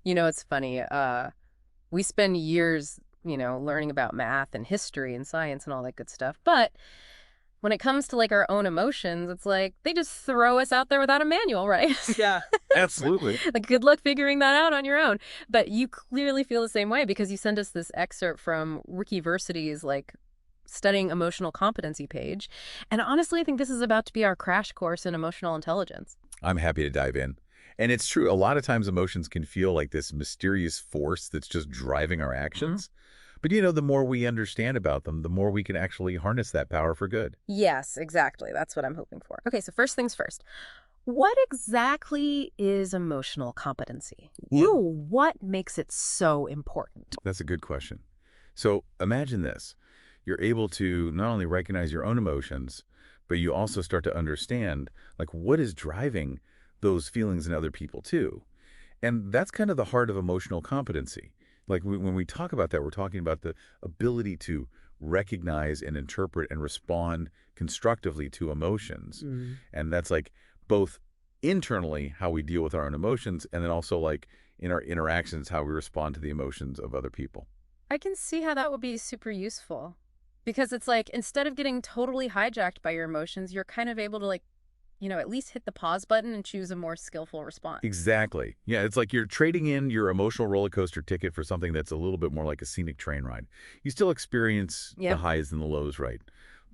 It's funny. We spend years, learning about math and history and science and all that good stuff. But when it comes to like our own emotions, it's like they just throw us out there without a manual, right? Yeah, absolutely. Like, good luck figuring that out on your own. But you clearly feel the same way because you sent us this excerpt from Wikiversity's like studying emotional competency page. And honestly, I think this is about to be our crash course in emotional intelligence. I'm happy to dive in. And it's true, a lot of times emotions can feel like this mysterious force that's just driving our Mhm. actions. But the more we understand about them, the more we can actually harness that power for good. Yes, exactly. That's what I'm hoping for. Okay, so first things first. What exactly is emotional competency? What makes it so important? That's a good question. So imagine this. You're able to not only recognize your own emotions, but you also start to understand like what is driving those feelings in other people too. And that's kind of the heart of emotional competency. Like when we talk about that, we're talking about the ability to recognize and interpret and respond constructively to emotions. Mm. And that's like both internally how we deal with our own emotions and then also like in our interactions how we respond to the emotions of other people. I can see how that would be super useful because it's like instead of getting totally hijacked by your emotions, you're kind of able to like, at least hit the pause button and choose a more skillful response. Exactly. Yeah, it's like you're trading in your emotional roller coaster ticket for something that's a little bit more like a scenic train ride. You still experience the Yep. highs and the lows, right?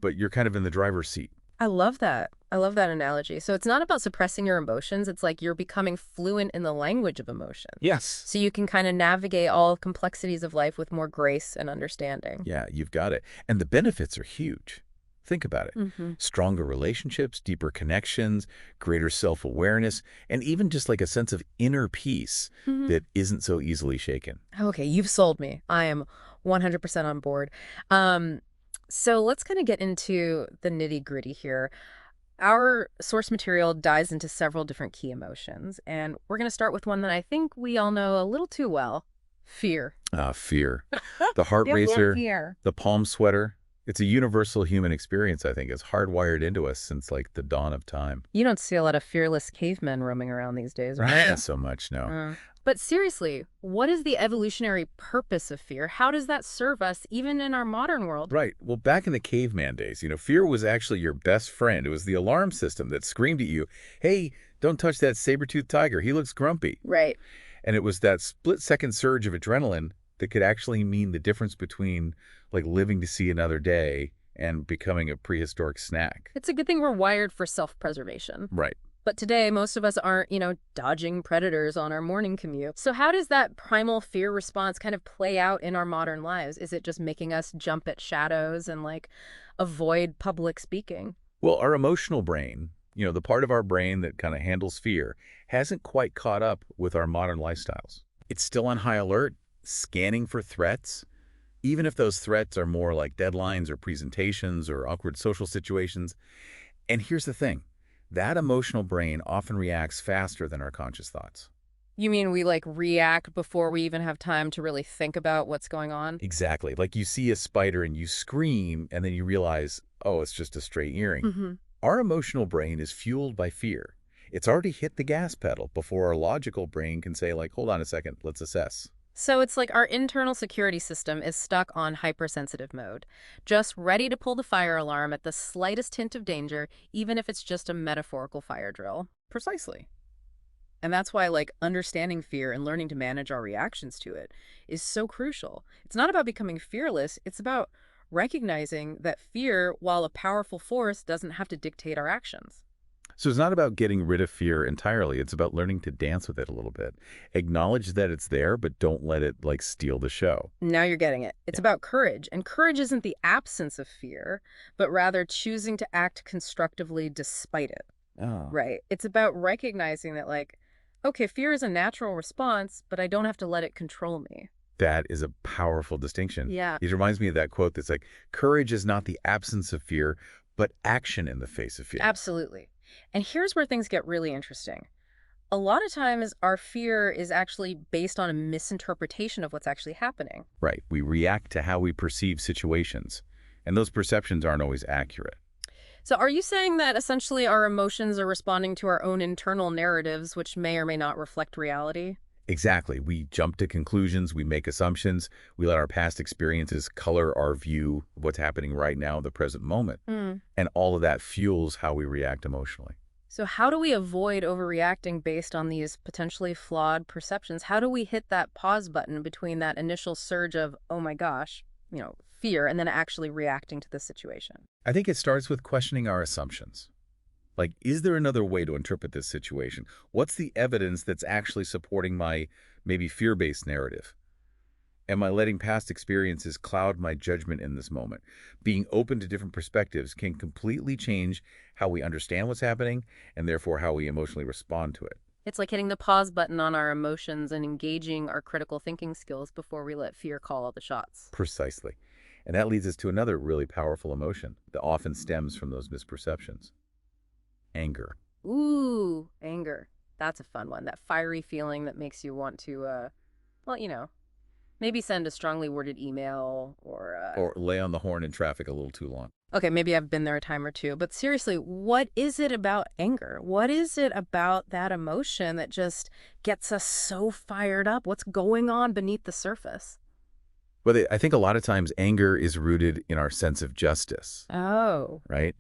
But you're kind of in the driver's seat. I love that. I love that analogy. So it's not about suppressing your emotions. It's like you're becoming fluent in the language of emotion. Yes. So you can kind of navigate all complexities of life with more grace and understanding. Yeah, you've got it. And the benefits are huge. Think about it. Mm-hmm. Stronger relationships, deeper connections, greater self-awareness, and even just like a sense of inner peace Hmm. that isn't so easily shaken. Okay, you've sold me. I am 100% on board. Um, so let's kind of get into the nitty gritty here. Our source material dives into several different key emotions, and we're going to start with one that I think we all know a little too well: fear. Fear. The heart Yep, yep, racer, fear. the palm sweater. It's a universal human experience, I think. It's hardwired into us since like the dawn of time. You don't see a lot of fearless cavemen roaming around these days, Right. right? Not so much, no. But seriously, what is the evolutionary purpose of fear? How does that serve us even in our modern world? Right. Well, back in the caveman days, fear was actually your best friend. It was the alarm system that screamed at you, hey, don't touch that saber-toothed tiger. He looks grumpy. Right. And it was that split-second surge of adrenaline that could actually mean the difference between like living to see another day and becoming a prehistoric snack. It's a good thing we're wired for self-preservation. Right. But today, most of us aren't, dodging predators on our morning commute. So how does that primal fear response kind of play out in our modern lives? Is it just making us jump at shadows and like avoid public speaking? Well, our emotional brain, the part of our brain that kind of handles fear, hasn't quite caught up with our modern lifestyles. It's still on high alert, scanning for threats, even if those threats are more like deadlines or presentations or awkward social situations. And here's the thing, that emotional brain often reacts faster than our conscious thoughts. You mean we like react before we even have time to really think about what's going on? Exactly. Like you see a spider and you scream and then you realize, oh, it's just a stray earring. Hmm. Our emotional brain is fueled by fear. It's already hit the gas pedal before our logical brain can say like, hold on a second, let's assess. So it's like our internal security system is stuck on hypersensitive mode, just ready to pull the fire alarm at the slightest hint of danger, even if it's just a metaphorical fire drill. Precisely. And that's why, like, understanding fear and learning to manage our reactions to it is so crucial. It's not about becoming fearless, it's about recognizing that fear, while a powerful force, doesn't have to dictate our actions. So it's not about getting rid of fear entirely. It's about learning to dance with it a little bit. Acknowledge that it's there, but don't let it like steal the show. Now you're getting it. It's Yeah. about courage. And courage isn't the absence of fear, but rather choosing to act constructively despite it. Oh. Right. It's about recognizing that, like, okay, fear is a natural response, but I don't have to let it control me. That is a powerful distinction. Yeah, It reminds me of that quote that's like, courage is not the absence of fear, but action in the face of fear. absolutely. And here's where things get really interesting. A lot of times, our fear is actually based on a misinterpretation of what's actually happening. Right. We react to how we perceive situations, and those perceptions aren't always accurate. So, are you saying that essentially our emotions are responding to our own internal narratives, which may or may not reflect reality? Exactly. We jump to conclusions, we make assumptions, we let our past experiences color our view of what's happening right now in the present moment. Hmm. And all of that fuels how we react emotionally. So how do we avoid overreacting based on these potentially flawed perceptions? How do we hit that pause button between that initial surge of, oh my gosh, fear, and then actually reacting to the situation? I think it starts with questioning our assumptions. Like, is there another way to interpret this situation? What's the evidence that's actually supporting my maybe fear-based narrative? Am I letting past experiences cloud my judgment in this moment? Being open to different perspectives can completely change how we understand what's happening and therefore how we emotionally respond to it. It's like hitting the pause button on our emotions and engaging our critical thinking skills before we let fear call all the shots. Precisely. And that leads us to another really powerful emotion that often stems from those misperceptions. Anger. Ooh, anger. That's a fun one. That fiery feeling that makes you want to, well, maybe send a strongly worded email or, Or lay on the horn in traffic a little too long. okay, maybe I've been there a time or two, but seriously, what is it about anger? What is it about that emotion that just gets us so fired up? What's going on beneath the surface? But I think a lot of times anger is rooted in our sense of justice, Oh, right?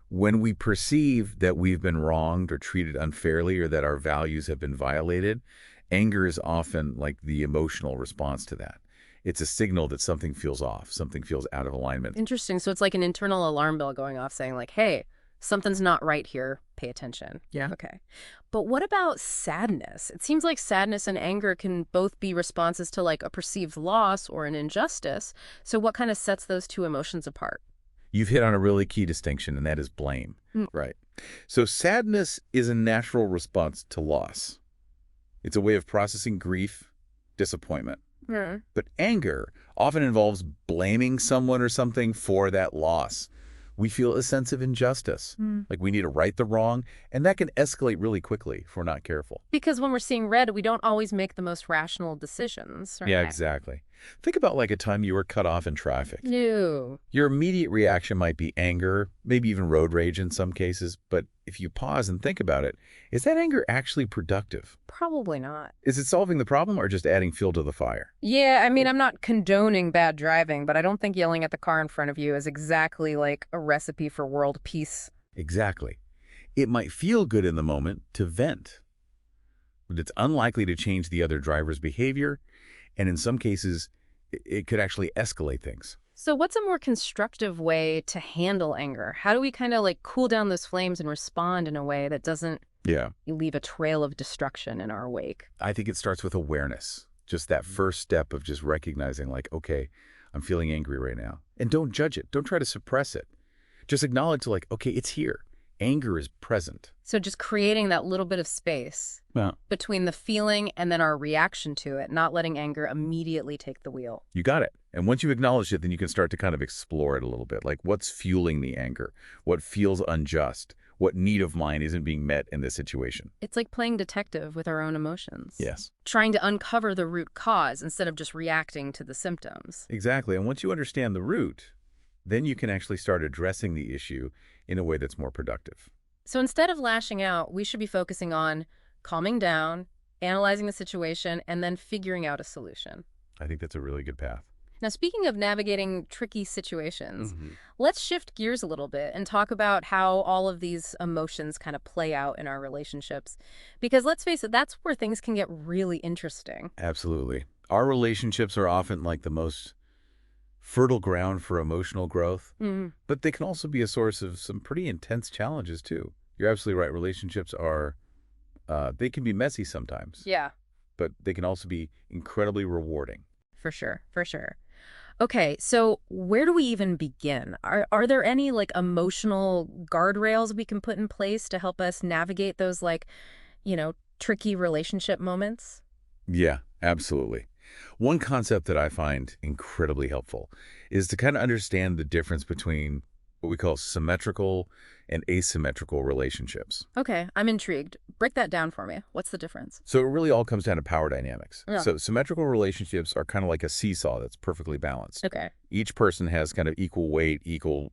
When we perceive that we've been wronged or treated unfairly or that our values have been violated, anger is often like the emotional response to that. It's a signal that something feels off, something feels out of alignment. interesting. So it's like an internal alarm bell going off saying like, hey, something's not right here. Pay attention. Yeah. Okay. But what about sadness? It seems like sadness and anger can both be responses to like a perceived loss or an injustice. So what kind of sets those two emotions apart? You've hit on a really key distinction, and that is blame. Mm. Right. So sadness is a natural response to loss. It's a way of processing grief, disappointment. Hmm. But anger often involves blaming someone or something for that loss. We feel a sense of injustice, like we need to right the wrong, and that can escalate really quickly if we're not careful. Because when we're seeing red, we don't always make the most rational decisions, right? Yeah, exactly. Think about like a time you were cut off in traffic. No. Your immediate reaction might be anger, maybe even road rage in some cases, but if you pause and think about it, is that anger actually productive? Probably not. Is it solving the problem or just adding fuel to the fire? Yeah, I mean, I'm not condoning bad driving, but I don't think yelling at the car in front of you is exactly like a recipe for world peace. Exactly. It might feel good in the moment to vent, but it's unlikely to change the other driver's behavior, and in some cases, it could actually escalate things. So what's a more constructive way to handle anger? How do we kind of like cool down those flames and respond in a way that doesn't Yeah. leave a trail of destruction in our wake? I think it starts with awareness. Just that first step of just recognizing like, okay, I'm feeling angry right now. And don't judge it. Don't try to suppress it. Just acknowledge like, okay, it's here. Anger is present. So just creating that little bit of space Yeah. between the feeling and then our reaction to it, not letting anger immediately take the wheel. You got it. And once you've acknowledged it, then you can start to kind of explore it a little bit. Like what's fueling the anger? What feels unjust? What need of mine isn't being met in this situation? It's like playing detective with our own emotions. Yes. Trying to uncover the root cause instead of just reacting to the symptoms. Exactly. And once you understand the root, then you can actually start addressing the issue in a way that's more productive. So instead of lashing out, we should be focusing on calming down, analyzing the situation, and then figuring out a solution. I think that's a really good path. Now, speaking of navigating tricky situations, let's shift gears a little bit and talk about how all of these emotions kind of play out in our relationships. Because let's face it, that's where things can get really interesting. Absolutely. Our relationships are often like the most fertile ground for emotional growth, but they can also be a source of some pretty intense challenges too. You're absolutely right. Relationships are, they can be messy sometimes, Yeah, but they can also be incredibly rewarding. for sure, for sure. Okay, so where do we even begin? Are there any like emotional guardrails we can put in place to help us navigate those like, tricky relationship moments? Yeah, absolutely. One concept that I find incredibly helpful is to kind of understand the difference between what we call symmetrical and asymmetrical relationships. Okay, I'm intrigued. Break that down for me. What's the difference? So it really all comes down to power dynamics. Yeah. So symmetrical relationships are kind of like a seesaw that's perfectly balanced. Okay. Each person has kind of equal weight, equal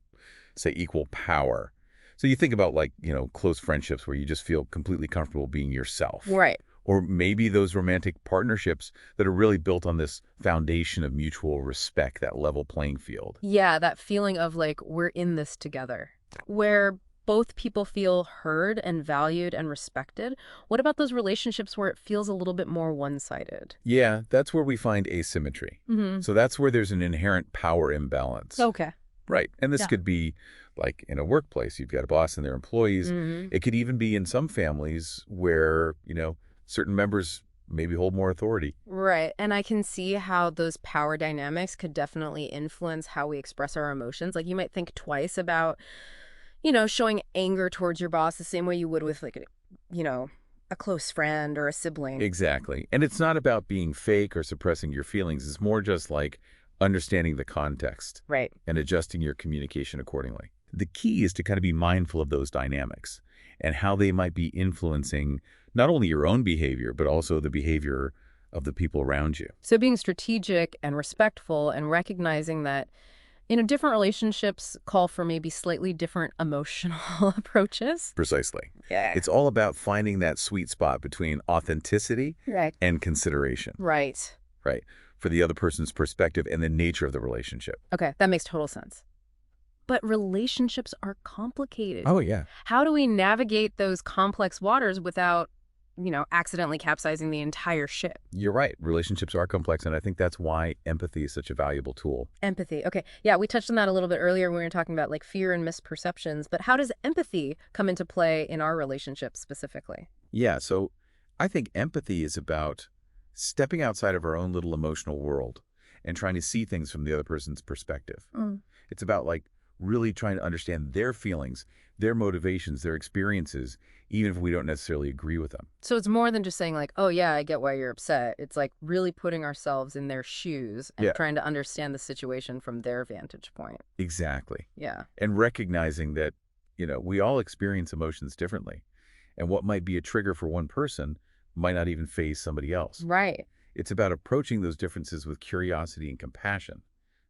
power. So you think about like, close friendships where you just feel completely comfortable being yourself. Right. Or maybe those romantic partnerships that are really built on this foundation of mutual respect, that level playing field. Yeah, that feeling of like we're in this together, where both people feel heard and valued and respected. What about those relationships where it feels a little bit more one-sided? Yeah, that's where we find asymmetry. Mm-hmm. So that's where there's an inherent power imbalance. Okay. Right. And this Yeah. could be like in a workplace, you've got a boss and their employees. Mm-hmm. It could even be in some families where, certain members maybe hold more authority. Right. And I can see how those power dynamics could definitely influence how we express our emotions. Like you might think twice about, showing anger towards your boss the same way you would with like, you know, a close friend or a sibling. Exactly. And it's not about being fake or suppressing your feelings. It's more just like understanding the context Right. and adjusting your communication accordingly. The key is to kind of be mindful of those dynamics and how they might be influencing not only your own behavior, but also the behavior of the people around you. So being strategic and respectful and recognizing that, different relationships call for maybe slightly different emotional approaches. Precisely. Yeah. It's all about finding that sweet spot between authenticity Right. and consideration, Right. right? For the other person's perspective and the nature of the relationship. Okay, that makes total sense. But relationships are complicated. Oh, yeah. How do we navigate those complex waters without, accidentally capsizing the entire ship? You're right. Relationships are complex, and I think that's why empathy is such a valuable tool. Empathy. Okay. Yeah, we touched on that a little bit earlier when we were talking about like fear and misperceptions, but how does empathy come into play in our relationships specifically? Yeah, so I think empathy is about stepping outside of our own little emotional world and trying to see things from the other person's perspective. Mm. It's about like really trying to understand their feelings, their motivations, their experiences, even if we don't necessarily agree with them. So it's more than just saying like, oh yeah, I get why you're upset. It's like really putting ourselves in their shoes and Yeah. trying to understand the situation from their vantage point. Exactly. Yeah. And recognizing that, we all experience emotions differently. And what might be a trigger for one person might not even faze somebody else. Right. It's about approaching those differences with curiosity and compassion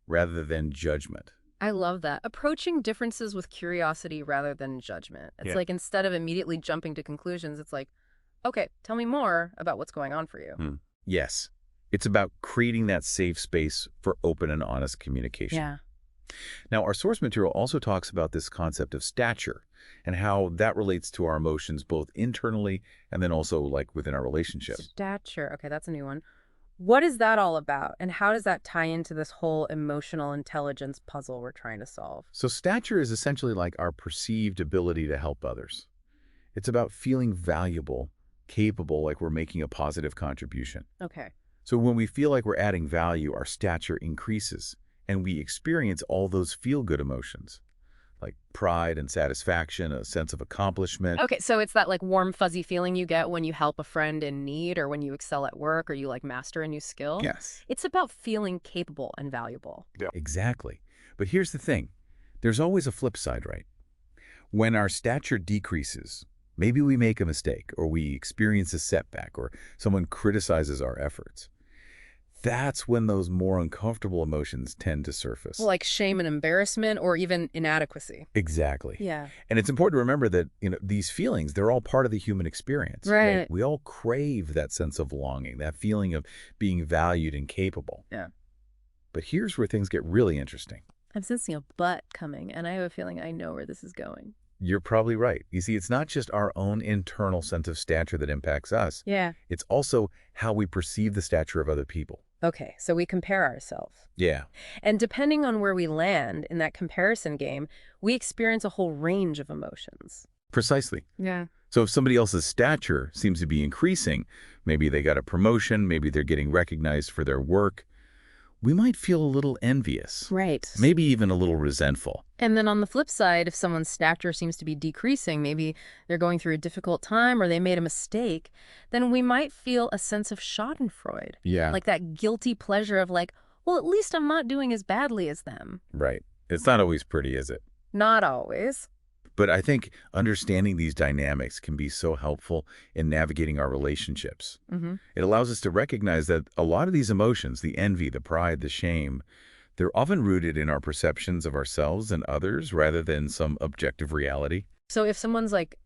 rather than judgment. I love that. Approaching differences with curiosity rather than judgment. It's Yeah. like instead of immediately jumping to conclusions, it's like, okay, tell me more about what's going on for you. Hmm. Yes. It's about creating that safe space for open and honest communication. Yeah. Now, our source material also talks about this concept of stature and how that relates to our emotions both internally and then also like within our relationships. Stature. Okay, that's a new one. What is that all about? And how does that tie into this whole emotional intelligence puzzle we're trying to solve? So stature is essentially like our perceived ability to help others. It's about feeling valuable, capable, like we're making a positive contribution. Okay. So when we feel like we're adding value, our stature increases and we experience all those feel-good emotions like pride and satisfaction, a sense of accomplishment. Okay, so it's that like warm, fuzzy feeling you get when you help a friend in need or when you excel at work or you like master a new skill. Yes. It's about feeling capable and valuable. Yeah. Exactly. But here's the thing. There's always a flip side, right? When our stature decreases, maybe we make a mistake or we experience a setback or someone criticizes our efforts. That's when those more uncomfortable emotions tend to surface. Like shame and embarrassment or even inadequacy. Exactly. Yeah. And it's important to remember that, these feelings, they're all part of the human experience. Right. We all crave that sense of longing, that feeling of being valued and capable. Yeah. But here's where things get really interesting. I'm sensing a but coming, and I have a feeling I know where this is going. You're probably right. You see, it's not just our own internal sense of stature that impacts us. Yeah. It's also how we perceive the stature of other people. Okay, so we compare ourselves. Yeah. And depending on where we land in that comparison game, we experience a whole range of emotions. Precisely. Yeah. So if somebody else's stature seems to be increasing, maybe they got a promotion, maybe they're getting recognized for their work, we might feel a little envious. Right. Maybe even a little resentful. And then on the flip side, if someone's stature seems to be decreasing, maybe they're going through a difficult time or they made a mistake, then we might feel a sense of schadenfreude. Yeah. Like that guilty pleasure of like, well, at least I'm not doing as badly as them. Right. It's not always pretty, is it? Not always. But I think understanding these dynamics can be so helpful in navigating our relationships. Mm-hmm. It allows us to recognize that a lot of these emotions, the envy, the pride, the shame, they're often rooted in our perceptions of ourselves and others rather than some objective reality. So if someone's like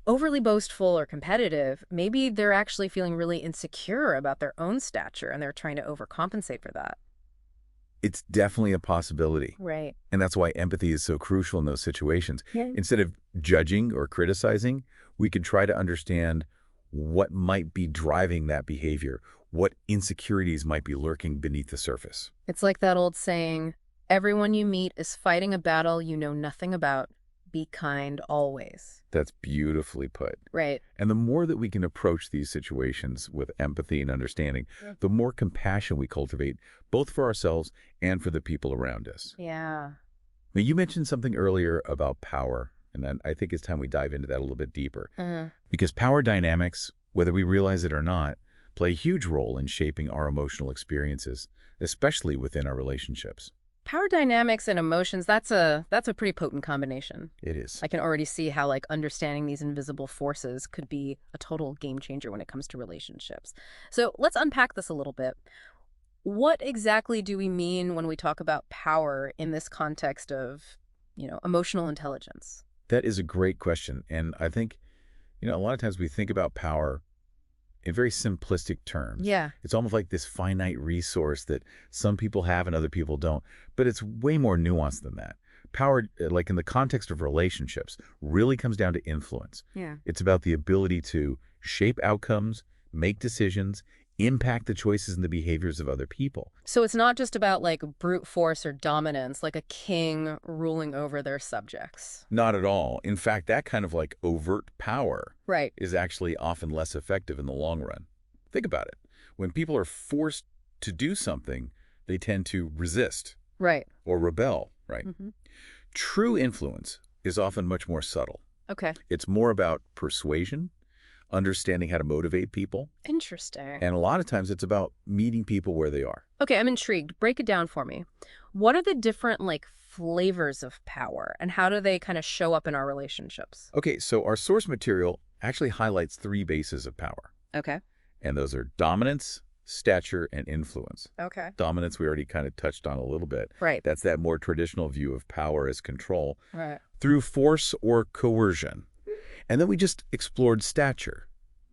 overly boastful or competitive, maybe they're actually feeling really insecure about their own stature and they're trying to overcompensate for that. It's definitely a possibility. Right. And that's why empathy is so crucial in those situations. Yeah. Instead of judging or criticizing, we can try to understand what might be driving that behavior, what insecurities might be lurking beneath the surface. It's like that old saying, everyone you meet is fighting a battle you know nothing about. Be kind always. That's beautifully put. Right. And the more that we can approach these situations with empathy and understanding, the more compassion we cultivate, both for ourselves and for the people around us. Yeah. Now, you mentioned something earlier about power, and then I think it's time we dive into that a little bit deeper. Because power dynamics, whether we realize it or not, play a huge role in shaping our emotional experiences, especially within our relationships. Power dynamics and emotions, that's a pretty potent combination. It is. I can already see how understanding these invisible forces could be a total game changer when it comes to relationships. So let's unpack this a little bit. What exactly do we mean when we talk about power in this context of, emotional intelligence? That is a great question. And I think, a lot of times we think about power in very simplistic terms. Yeah. It's almost like this finite resource that some people have and other people don't. But it's way more nuanced than that. Power, like in the context of relationships, really comes down to influence. Yeah. It's about the ability to shape outcomes, make decisions, impact the choices and the behaviors of other people. So it's not just about brute force or dominance, like a king ruling over their subjects. Not at all. In fact, that kind of like overt power Right. is actually often less effective in the long run. Think about it. When people are forced to do something, they tend to resist Right. or rebel, right? Hmm. True influence is often much more subtle. Okay. It's more about persuasion, understanding how to motivate people, Interesting. and a lot of times it's about meeting people where they are. Okay, I'm intrigued. Break it down for me. What are the different flavors of power and how do they kind of show up in our relationships? Okay, so our source material actually highlights three bases of power, Okay. and those are dominance, stature, and influence. Okay. Dominance we already kind of touched on a little bit. Right. That's that more traditional view of power as control Right. through force or coercion. And then we just explored stature,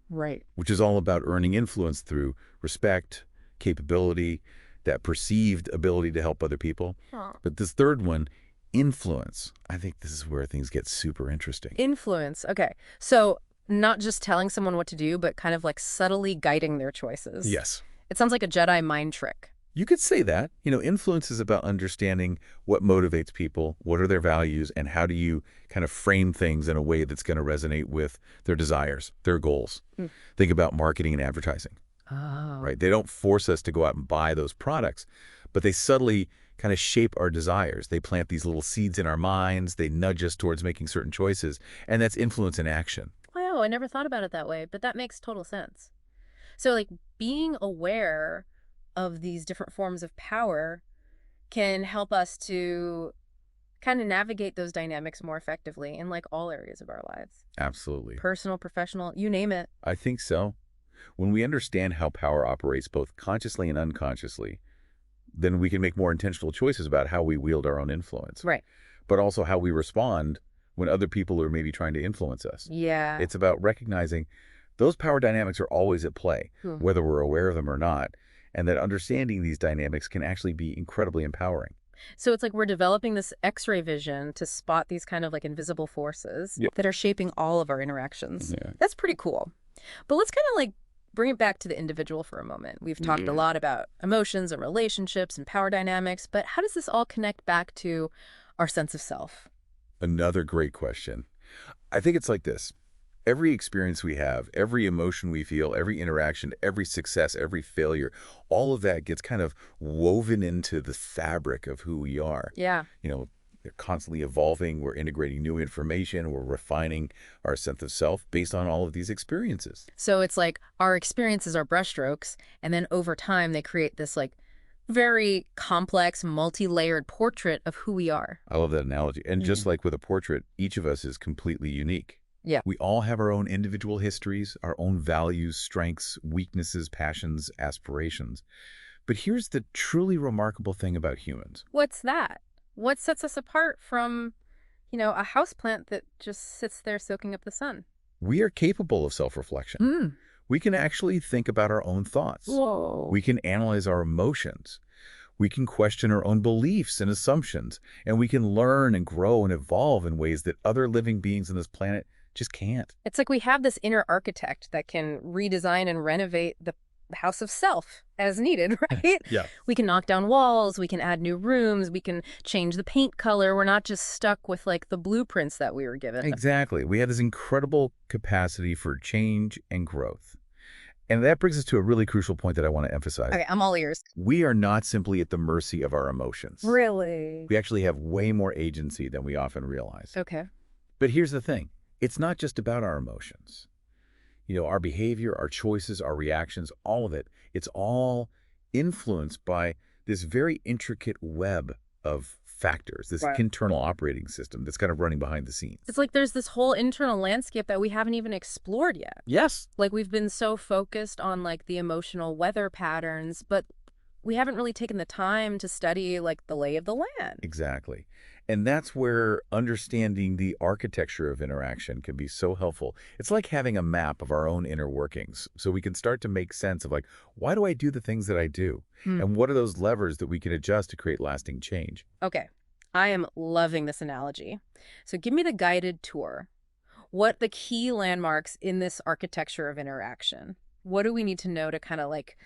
Right. which is all about earning influence through respect, capability, that perceived ability to help other people. Huh. But this third one, influence, I think this is where things get super interesting. Influence. Okay. So not just telling someone what to do, but kind of subtly guiding their choices. Yes. It sounds like a Jedi mind trick. You could say that. Influence is about understanding what motivates people, what are their values, and how do you kind of frame things in a way that's going to resonate with their desires, their goals. Think about marketing and advertising, Oh. right? They don't force us to go out and buy those products, but they subtly kind of shape our desires. They plant these little seeds in our minds. They nudge us towards making certain choices, and that's influence in action. Wow, I never thought about it that way, but that makes total sense. So being aware of these different forms of power can help us to kind of navigate those dynamics more effectively in all areas of our lives. Absolutely. Personal, professional, you name it. I think so. When we understand how power operates both consciously and unconsciously, then we can make more intentional choices about how we wield our own influence, Right. but also how we respond when other people are maybe trying to influence us. Yeah. It's about recognizing those power dynamics are always at play, whether we're aware of them or not, and that understanding these dynamics can actually be incredibly empowering. So it's we're developing this X-ray vision to spot these kind of invisible forces that are shaping all of our interactions. Yeah. That's pretty cool. But let's kind of bring it back to the individual for a moment. We've talked a lot about emotions and relationships and power dynamics, but how does this all connect back to our sense of self? Another great question. I think it's like this. Every experience we have, every emotion we feel, every interaction, every success, every failure, all of that gets kind of woven into the fabric of who we are. Yeah. They're constantly evolving. We're integrating new information. We're refining our sense of self based on all of these experiences. So it's our experiences are brushstrokes, and then over time they create this very complex, multi-layered portrait of who we are. I love that analogy. And just like with a portrait, each of us is completely unique. Yeah. We all have our own individual histories, our own values, strengths, weaknesses, passions, aspirations. But here's the truly remarkable thing about humans. What's that? What sets us apart from, a houseplant that just sits there soaking up the sun? We are capable of self-reflection. Mm. We can actually think about our own thoughts. Whoa. We can analyze our emotions. We can question our own beliefs and assumptions. And we can learn and grow and evolve in ways that other living beings on this planet just can't. It's like we have this inner architect that can redesign and renovate the house of self as needed, right? Yeah. We can knock down walls, we can add new rooms, we can change the paint color. We're not just stuck with like the blueprints that we were given. Exactly. We have this incredible capacity for change and growth. And that brings us to a really crucial point that I want to emphasize. Okay, I'm all ears. We are not simply at the mercy of our emotions. Really? We actually have way more agency than we often realize. Okay. But here's the thing. It's not just about our emotions. Our behavior, our choices, our reactions, all of it, it's all influenced by this very intricate web of factors, this Right. internal operating system that's kind of running behind the scenes. It's like there's this whole internal landscape that we haven't even explored yet. Yes. Like we've been so focused on like the emotional weather patterns, but we haven't really taken the time to study like the lay of the land. Exactly. And that's where understanding the architecture of interaction can be so helpful. It's like having a map of our own inner workings so we can start to make sense of like, why do I do the things that I do? Hmm. And what are those levers that we can adjust to create lasting change? Okay, I am loving this analogy. So give me the guided tour. What the key landmarks in this architecture of interaction? What do we need to know to kind of like,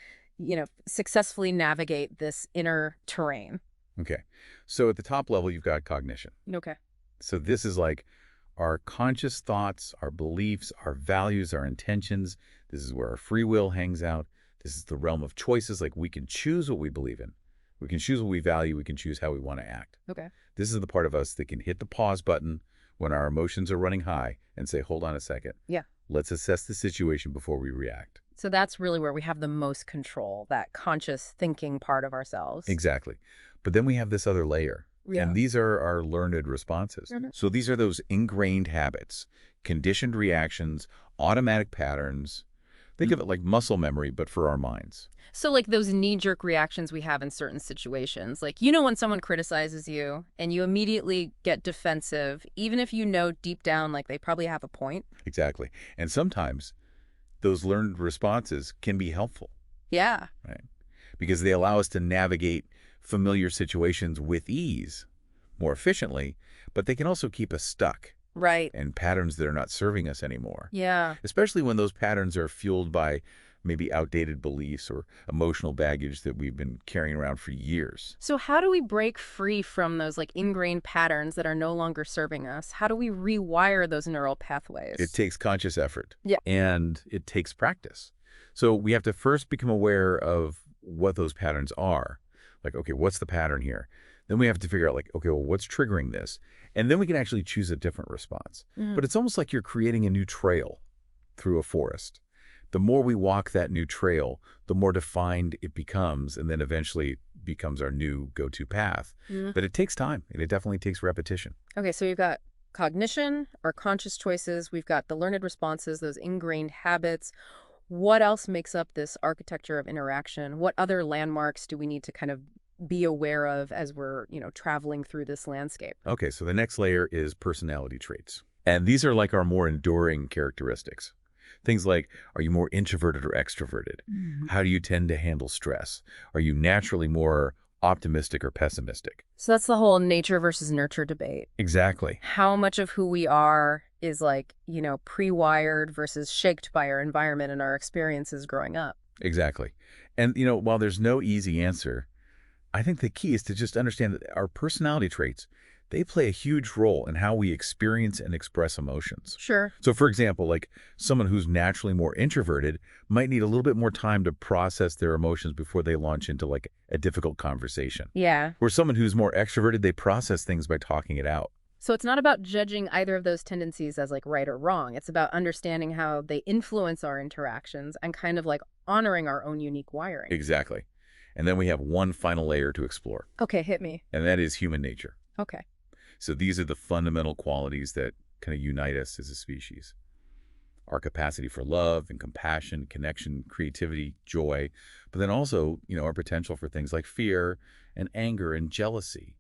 successfully navigate this inner terrain? Okay. So at the top level, you've got cognition. Okay. So this is like our conscious thoughts, our beliefs, our values, our intentions. This is where our free will hangs out. This is the realm of choices. Like we can choose what we believe in. We can choose what we value. We can choose how we want to act. Okay. This is the part of us that can hit the pause button when our emotions are running high and say, hold on a second. Yeah. Let's assess the situation before we react. So that's really where we have the most control, that conscious thinking part of ourselves. Exactly. But then we have this other layer. Yeah. And these are our learned responses. Mhm. So these are those ingrained habits, conditioned reactions, automatic patterns. Think of it like muscle memory, but for our minds. So like those knee-jerk reactions we have in certain situations, like, when someone criticizes you and you immediately get defensive, even if you know deep down, like they probably have a point. Exactly. And sometimes those learned responses can be helpful, Yeah. right? Because they allow us to navigate familiar situations with ease, more efficiently, but they can also keep us stuck Right. in patterns that are not serving us anymore. Yeah. Especially when those patterns are fueled by maybe outdated beliefs or emotional baggage that we've been carrying around for years. So how do we break free from those like ingrained patterns that are no longer serving us? How do we rewire those neural pathways? It takes conscious effort. Yeah. And it takes practice. So we have to first become aware of what those patterns are. Like, okay, what's the pattern here? Then we have to figure out like, okay, well, what's triggering this? And then we can actually choose a different response. Mhm. But it's almost like you're creating a new trail through a forest. The more we walk that new trail, the more defined it becomes, and then eventually becomes our new go-to path. Mhm. But it takes time, and it definitely takes repetition. Okay, so we've got cognition, our conscious choices, we've got the learned responses, those ingrained habits. What else makes up this architecture of interaction? What other landmarks do we need to kind of be aware of as we're, traveling through this landscape? Okay, so the next layer is personality traits. And these are like our more enduring characteristics. Things like, are you more introverted or extroverted? How do you tend to handle stress? Are you naturally more optimistic or pessimistic? So that's the whole nature versus nurture debate. Exactly. How much of who we are is like, pre-wired versus shaped by our environment and our experiences growing up. Exactly. And, while there's no easy answer, I think the key is to just understand that our personality traits, they play a huge role in how we experience and express emotions. Sure. So, for example, like someone who's naturally more introverted might need a little bit more time to process their emotions before they launch into like a difficult conversation. Yeah. Or someone who's more extroverted, they process things by talking it out. So it's not about judging either of those tendencies as like right or wrong. It's about understanding how they influence our interactions and kind of like honoring our own unique wiring. Exactly. And then we have one final layer to explore, Okay, hit me. and that is human nature. Okay. So these are the fundamental qualities that kind of unite us as a species. Our capacity for love and compassion, connection, creativity, joy, but then also, our potential for things like fear and anger and jealousy.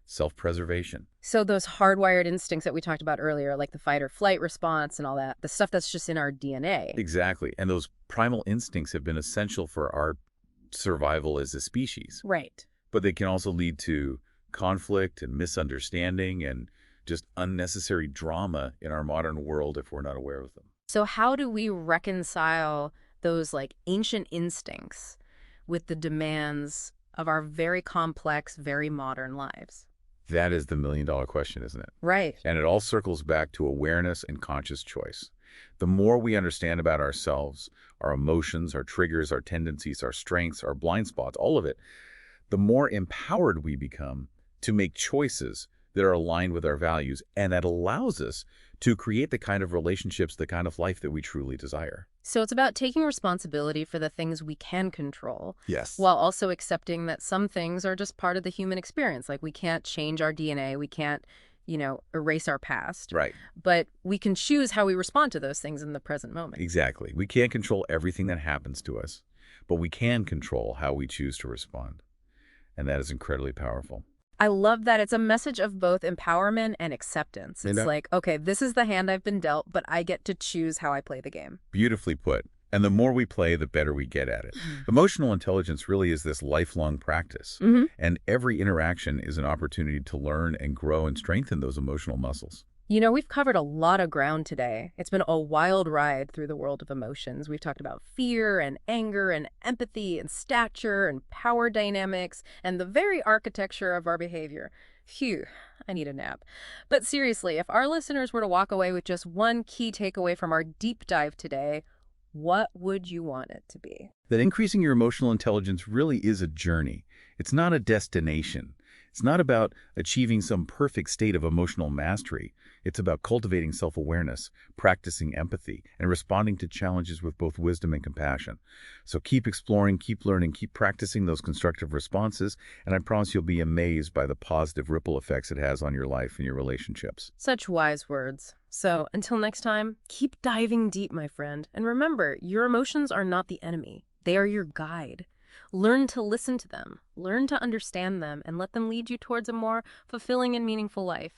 self-preservation. So those hardwired instincts that we talked about earlier, like the fight or flight response and all that, the stuff that's just in our DNA. Exactly. And those primal instincts have been essential for our survival as a species. Right. But they can also lead to conflict and misunderstanding and just unnecessary drama in our modern world if we're not aware of them. So how do we reconcile those like ancient instincts with the demands of our very complex, very modern lives? That is the million-dollar question, isn't it? Right. And it all circles back to awareness and conscious choice. The more we understand about ourselves, our emotions, our triggers, our tendencies, our strengths, our blind spots, all of it, the more empowered we become to make choices that are aligned with our values, and that allows us to create the kind of relationships, the kind of life that we truly desire. So it's about taking responsibility for the things we can control, Yes. while also accepting that some things are just part of the human experience. Like we can't change our DNA, we can't, erase our past, Right. but we can choose how we respond to those things in the present moment. Exactly. We can't control everything that happens to us, but we can control how we choose to respond. And that is incredibly powerful. I love that it's a message of both empowerment and acceptance. You It's know, like, okay, this is the hand I've been dealt, but I get to choose how I play the game. beautifully put. And the more we play, the better we get at it. Mm. Emotional intelligence really is this lifelong practice. hmm And every interaction is an opportunity to learn and grow and strengthen those emotional muscles. We've covered a lot of ground today. It's been a wild ride through the world of emotions. We've talked about fear and anger and empathy and stature and power dynamics and the very architecture of our behavior. Phew, I need a nap. But seriously, if our listeners were to walk away with just one key takeaway from our deep dive today, what would you want it to be? That increasing your emotional intelligence really is a journey. It's not a destination. It's not about achieving some perfect state of emotional mastery. It's about cultivating self-awareness, practicing empathy, and responding to challenges with both wisdom and compassion. So keep exploring, keep learning, keep practicing those constructive responses, and I promise you'll be amazed by the positive ripple effects it has on your life and your relationships. Such wise words. So until next time, keep diving deep, my friend. And remember, your emotions are not the enemy. They are your guide. Learn to listen to them, learn to understand them, and let them lead you towards a more fulfilling and meaningful life.